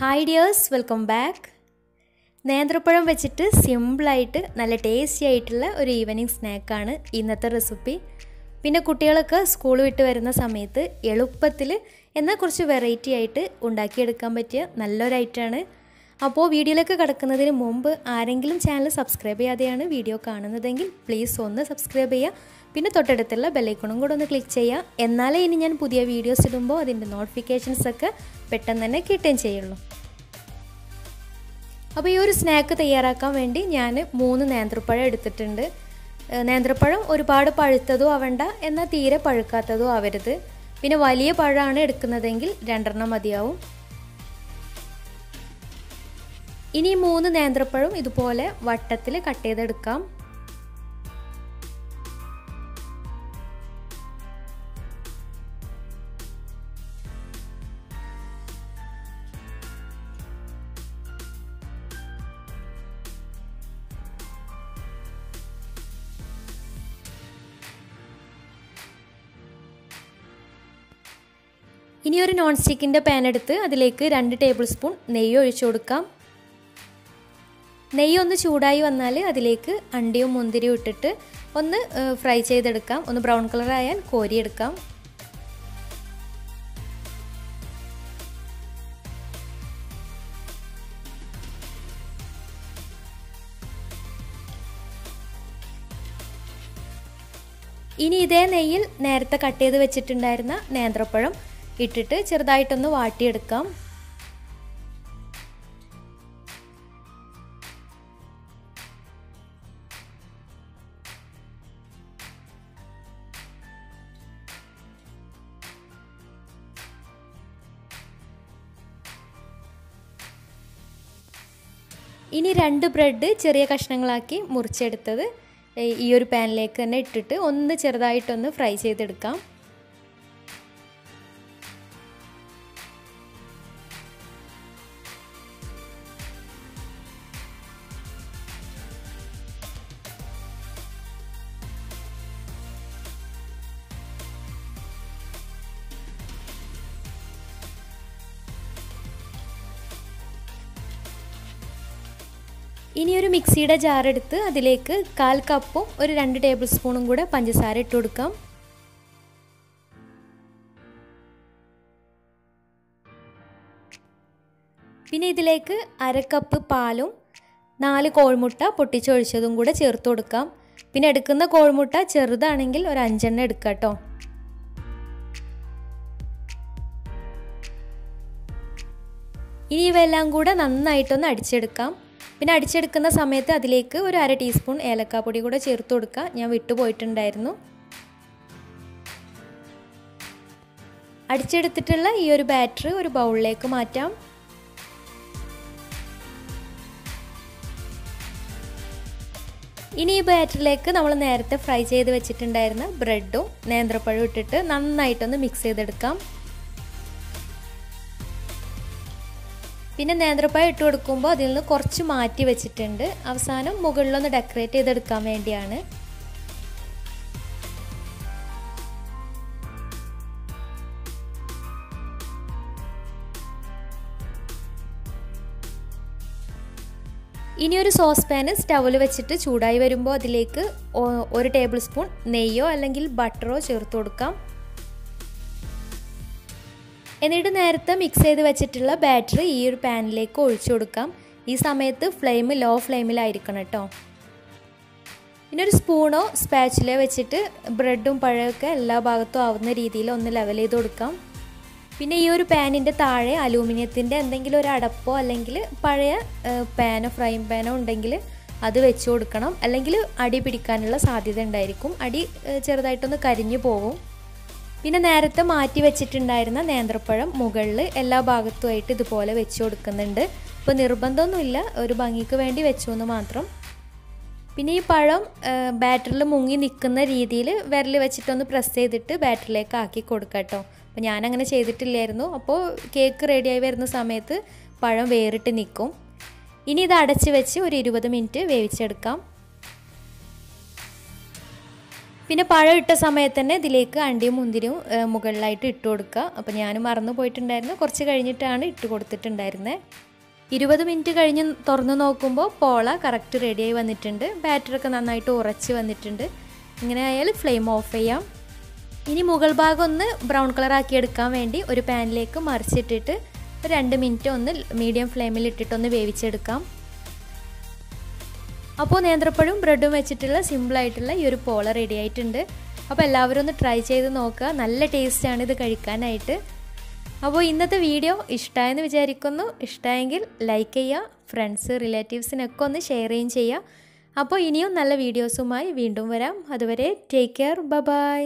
Hi dears, welcome back. നേന്ത്രപ്പഴം വെച്ചിട്ട് സിമ്പിളായിട്ട് നല്ല ടേസ്റ്റി ആയിട്ടുള്ള ഒരു ഈവനിങ് സ്നാക്കാണ് ഇന്നത്തെ റെസിപ്പി. പിന്നെ കുട്ടികളൊക്കെ സ്കൂൾ വിട്ട് വരുന്ന സമയത്ത് എളുപ്പത്തിൽ എന്നാൽ കുറച്ച് വെറൈറ്റി ആയിട്ട് ഉണ്ടാക്കിയെടുക്കാൻ പറ്റിയ നല്ലൊരു ഐറ്റമാണ്. അപ്പോൾ വീഡിയോയിലേക്ക് കടക്കുന്നതിന് മുമ്പ് ആരെങ്കിലും ചാനൽ സബ്സ്ക്രൈബ് ചെയ്യാതെയാണ് വീഡിയോ കാണുന്നതെങ്കിൽ പ്ലീസ് ഒന്ന് സബ്സ്ക്രൈബ് ചെയ്യുക. പിന്നെ തൊട്ടടുത്തുള്ള ബെല്ലൈക്കണും കൂടെ ഒന്ന് ക്ലിക്ക് ചെയ്യുക. എന്നാലേ ഇനി ഞാൻ പുതിയ വീഡിയോസ് ഇടുമ്പോൾ അതിൻ്റെ നോട്ടിഫിക്കേഷൻസൊക്കെ പെട്ടെന്ന് തന്നെ കിട്ടുകയും ചെയ്യുള്ളൂ. അപ്പോൾ ഈ ഒരു സ്നാക്ക് തയ്യാറാക്കാൻ വേണ്ടി ഞാൻ 3 നേന്ത്രപ്പഴം എടുത്തിട്ടുണ്ട്. നേന്ത്രപ്പഴം ഒരുപാട് പഴുത്തതോ ആവണ്ട, എന്നാൽ തീരെ പഴുക്കാത്തതോ ആവരുത്. പിന്നെ വലിയ പഴമാണ് എടുക്കുന്നതെങ്കിൽ 2 മതിയാവും. ഇനി 3 നേന്ത്രപ്പഴം ഇതുപോലെ വട്ടത്തിൽ കട്ട് ചെയ്തെടുക്കാം. ഇനി ഒരു നോൺ സ്റ്റിക്കിൻ്റെ പാൻ എടുത്ത് അതിലേക്ക് 2 ടേബിൾ സ്പൂൺ നെയ്യ് ഒഴിച്ചു കൊടുക്കാം. നെയ്യ് ഒന്ന് ചൂടായി വന്നാൽ അതിലേക്ക് അണ്ടിയും മുന്തിരിയും ഇട്ടിട്ട് ഒന്ന് ഫ്രൈ ചെയ്തെടുക്കാം. ഒന്ന് ബ്രൗൺ കളർ ആയാൽ കോരിയെടുക്കാം. ഇനി ഇതേ നെയ്യിൽ നേരത്തെ കട്ട് ചെയ്ത് വെച്ചിട്ടുണ്ടായിരുന്ന നേന്ത്രപ്പഴം ഇട്ടിട്ട് ചെറുതായിട്ടൊന്ന് വാട്ടിയെടുക്കാം. ഇനി 2 ബ്രെഡ് ചെറിയ കഷ്ണങ്ങളാക്കി മുറിച്ചെടുത്തത് ഈ ഒരു പാനിലേക്ക് തന്നെ ഇട്ടിട്ട് ഒന്ന് ചെറുതായിട്ടൊന്ന് ഫ്രൈ ചെയ്തെടുക്കാം. ഇനി ഒരു മിക്സിയുടെ ജാർ എടുത്ത് അതിലേക്ക് 1/4 കപ്പും ഒരു 2 ടേബിൾ സ്പൂണും കൂടെ പഞ്ചസാര ഇട്ട് കൊടുക്കാം. പിന്നെ ഇതിലേക്ക് 1/2 കപ്പ് പാലും 4 കോഴിമുട്ട പൊട്ടിച്ചൊഴിച്ചതും കൂടെ ചേർത്ത് കൊടുക്കാം. പിന്നെ എടുക്കുന്ന കോഴിമുട്ട ചെറുതാണെങ്കിൽ ഒരു 5 എണ്ണം എടുക്കാം കേട്ടോ. ഇനി ഇവയെല്ലാം കൂടെ നന്നായിട്ടൊന്ന് അടിച്ചെടുക്കാം. പിന്നെ അടിച്ചെടുക്കുന്ന സമയത്ത് അതിലേക്ക് ഒരു 1/2 ടീസ്പൂൺ ഏലക്കാപ്പൊടി കൂടെ ചേർത്ത് കൊടുക്കുക. ഞാൻ വിട്ടുപോയിട്ടുണ്ടായിരുന്നു. അടിച്ചെടുത്തിട്ടുള്ള ഈ ഒരു ബാറ്റർ ഒരു ബൗളിലേക്ക് മാറ്റാം. ഇനി ഈ ബാറ്ററിലേക്ക് നമ്മൾ നേരത്തെ ഫ്രൈ ചെയ്ത് വെച്ചിട്ടുണ്ടായിരുന്ന ബ്രെഡും നേന്ത്രപ്പഴവും ഇട്ടിട്ട് നന്നായിട്ടൊന്ന് മിക്സ് ചെയ്തെടുക്കാം. പിന്നെ നേന്ത്രപ്പഴം ഇട്ട് കൊടുക്കുമ്പോൾ അതിൽ നിന്ന് കുറച്ച് മാറ്റി വെച്ചിട്ടുണ്ട്. അവസാനം മുകളിലൊന്ന് ഡെക്കറേറ്റ് ചെയ്തെടുക്കാൻ വേണ്ടിയാണ്. ഇനി ഒരു സോസ് പാന് സ്റ്റൗവിൽ വെച്ചിട്ട് ചൂടായി വരുമ്പോൾ അതിലേക്ക് 1 ടേബിൾ സ്പൂൺ നെയ്യോ അല്ലെങ്കിൽ ബട്ടറോ ചേർത്ത് കൊടുക്കാം. എന്നിട്ട് നേരത്തെ മിക്സ് ചെയ്ത് വെച്ചിട്ടുള്ള ബാറ്റർ ഈ ഒരു പാനിലേക്ക് ഒഴിച്ചു കൊടുക്കാം. ഈ സമയത്ത് ഫ്ലെയിം ലോ ഫ്ലെയിമിലായിരിക്കണം കേട്ടോ. പിന്നെ ഒരു സ്പൂണോ സ്പാച്ചിലോ വെച്ചിട്ട് ബ്രെഡും പഴമൊക്കെ എല്ലാ ഭാഗത്തും ആവുന്ന രീതിയിൽ ഒന്ന് ലെവൽ ചെയ്ത് കൊടുക്കാം. പിന്നെ ഈ ഒരു പാനിൻ്റെ താഴെ അലൂമിനിയത്തിൻ്റെ എന്തെങ്കിലും ഒരു അടപ്പോ അല്ലെങ്കിൽ പഴയ പാനോ ഫ്രൈങ് പാനോ ഉണ്ടെങ്കിൽ അത് വെച്ച് കൊടുക്കണം. അല്ലെങ്കിൽ അടി പിടിക്കാനുള്ള സാധ്യത ഉണ്ടായിരിക്കും. അടി ചെറുതായിട്ടൊന്ന് കരിഞ്ഞു പോകും. പിന്നെ നേരത്തെ മാറ്റി വെച്ചിട്ടുണ്ടായിരുന്ന നേന്ത്രപ്പഴം മുകളിൽ എല്ലാ ഭാഗത്തുമായിട്ട് ഇതുപോലെ വെച്ച് കൊടുക്കുന്നുണ്ട്. ഇപ്പോൾ നിർബന്ധമൊന്നുമില്ല, ഒരു ഭംഗിക്ക് വേണ്ടി വെച്ചു എന്ന് മാത്രം. പിന്നെ ഈ പഴം ബാറ്ററിൽ മുങ്ങി നിൽക്കുന്ന രീതിയിൽ വിരൽ വെച്ചിട്ടൊന്ന് പ്രസ് ചെയ്തിട്ട് ബാറ്ററിലേക്ക് ആക്കി കൊടുക്കാം കേട്ടോ. അപ്പോൾ ഞാനങ്ങനെ ചെയ്തിട്ടില്ലായിരുന്നു. അപ്പോൾ കേക്ക് റെഡിയായി വരുന്ന സമയത്ത് പഴം വേറിട്ട് നിൽക്കും. ഇനി ഇത് അടച്ച് വെച്ച് ഒരു 20 മിനിറ്റ് വേവിച്ചെടുക്കാം. പിന്നെ പഴം ഇട്ട സമയത്ത് തന്നെ ഇതിലേക്ക് അണ്ടിയും മുന്തിരിയും മുകളിലായിട്ട് ഇട്ട് കൊടുക്കുക. അപ്പോൾ ഞാൻ മറന്നു പോയിട്ടുണ്ടായിരുന്നു, കുറച്ച് കഴിഞ്ഞിട്ടാണ് ഇട്ട് കൊടുത്തിട്ടുണ്ടായിരുന്നത്. 20 മിനിറ്റ് കഴിഞ്ഞ് തുറന്ന് നോക്കുമ്പോൾ പോള കറക്റ്റ് റെഡിയായി വന്നിട്ടുണ്ട്. ബാറ്ററൊക്കെ നന്നായിട്ട് ഉറച്ച് വന്നിട്ടുണ്ട്. ഇങ്ങനെ ആയാൽ ഫ്ലെയിം ഓഫ് ചെയ്യാം. ഇനി മുകൾ ഭാഗം ഒന്ന് ബ്രൗൺ കളർ ആക്കി എടുക്കാൻ വേണ്ടി ഒരു പാനിലേക്ക് മറിച്ചിട്ടിട്ട് 2 മിനിറ്റ് ഒന്ന് മീഡിയം ഫ്ലെയിമിൽ ഇട്ടിട്ടൊന്ന് വേവിച്ചെടുക്കാം. അപ്പോൾ നേന്ത്രപ്പഴവും ബ്രെഡും വെച്ചിട്ടുള്ള സിമ്പിളായിട്ടുള്ള ഈ ഒരു പോള റെഡി ആയിട്ടുണ്ട്. അപ്പോൾ എല്ലാവരും ഒന്ന് ട്രൈ ചെയ്ത് നോക്കുക. നല്ല ടേസ്റ്റാണ് ഇത് കഴിക്കാനായിട്ട്. അപ്പോൾ ഇന്നത്തെ വീഡിയോ ഇഷ്ടമായെന്ന് വിചാരിക്കുന്നു. ഇഷ്ടമായെങ്കിൽ ലൈക്ക് ചെയ്യുക, ഫ്രണ്ട്സ് റിലേറ്റീവ്സിനൊക്കെ ഒന്ന് ഷെയർ ചെയ്യുകയും ചെയ്യുക. അപ്പോൾ ഇനിയും നല്ല വീഡിയോസുമായി വീണ്ടും വരാം. അതുവരെ ടേക്ക് കെയർ, ബൈ.